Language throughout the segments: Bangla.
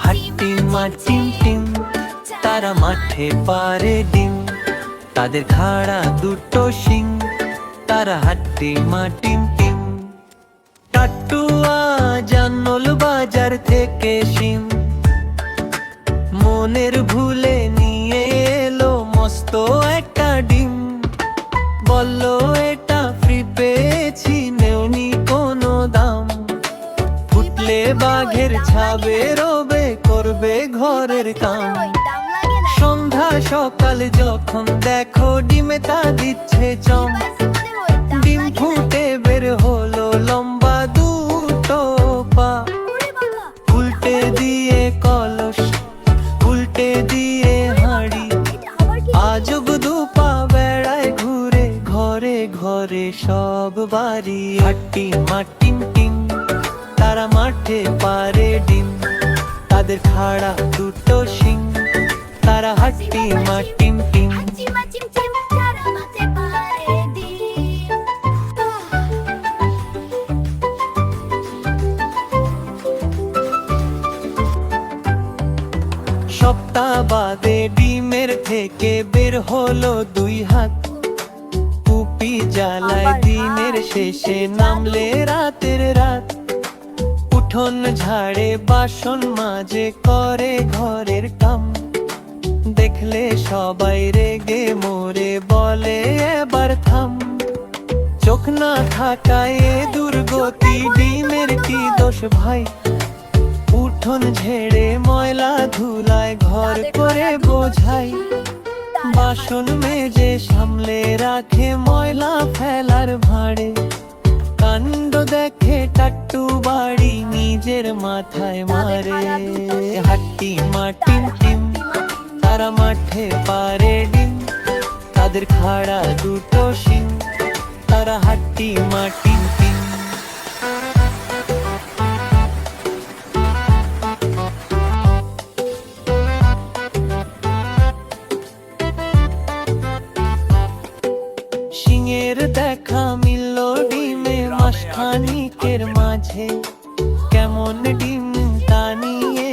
হাট্টি মা টিম টিম, তারা মাঠে পারে ডিম, তাদের খাড়া দুটো শিং, তারা হাট্টি মা টিম টিম। টাট্টুয়া জানল বাজার থেকে শিম, মনের ভুলে নিয়ে এলো মস্ত একটা ডিম। বলল এটা ফ্রি পেয়েছি, নেওনি কোনো দাম। ফুটলে বাঘের ছাবে রবে, করবে ঘরের কাম। সন্ধ্যা সকাল যখন দেখো ডিমে তা দিচ্ছে চম। ডিম ফুটে বের হলো লম্বা দুটো পা, উল্টে দিয়ে কলস, উল্টে দিয়ে হাঁড়ি, আজব দুপা বেড়ায় ঘুরে ঘরে ঘরে সব বাড়ি। হাট্টি মা টিম টিম, তারা মাঠে পারে ডিম, তাদের খাড়া দুটো শিং, তারা হাট্টি মা টিম টিম। সপ্তাহ বাদে ডিমের থেকে বের হলো দুই হাত, কুপি জ্বালায় দিনের শেষে নামলে রাতের রাত। উঠোন ঝাড়ে বাসন মাজে করে ঘরের কাম, দেখলে সবাই রেগে মরে বলে এবার থাম। চোখ না থাকায় এ দুর্গতি, ডিমের কি দোষ ভাই? উঠোন ঝেড়ে ময়লা ধুলায় ঘর করে বোঝাই, বাসন মেজে সামলে রাখে ময়লা ফেলার ভাঁড়ে। কাণ্ড দেখে টাট্টু বাড়ি নিজের মাথায় মারে। হাট্টি মা টিম টিম, তারা মাঠে পারে ডিম, তাদের খাড়া দুটো শিং, তারা হাট্টি মা টিম টিম। শিঙের দেখা মিলল ডিমে মাসখানিকের মাঝে, কেমন ডিম তা নিয়ে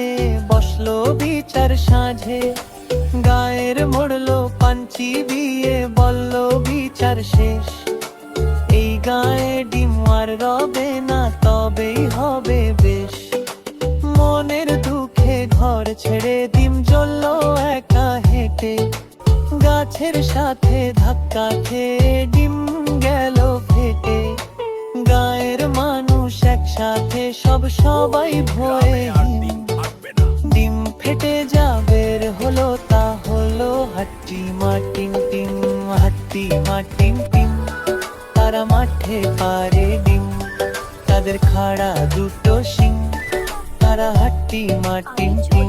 বসলো বিচার সাঁঝে। গায়ের মোড়লো পাঞ্চি বিয়ে, বলল বিচার শেষ। এই গায়ে ডিম আর রবে না, তবেই হবে বেশ। মনের দুঃখে ঘর ছেড়ে ডিম জ্বলল একা হেঁটে, গাছের সাথে ধাক্কা খেয়ে ডিম গেল ফেটে। গায়ের মানুষ একসাথে সবাই ভয়ে হিম, ডিম ফেটে যা বের হলো তা হলো হাট্টি মা টিম টিম। হাট্টি মা টিম টিম, তারা মাঠে পারে ডিম, তাদের খাড়া দুটো শিং, তারা হাট্টি মা টিম টিম।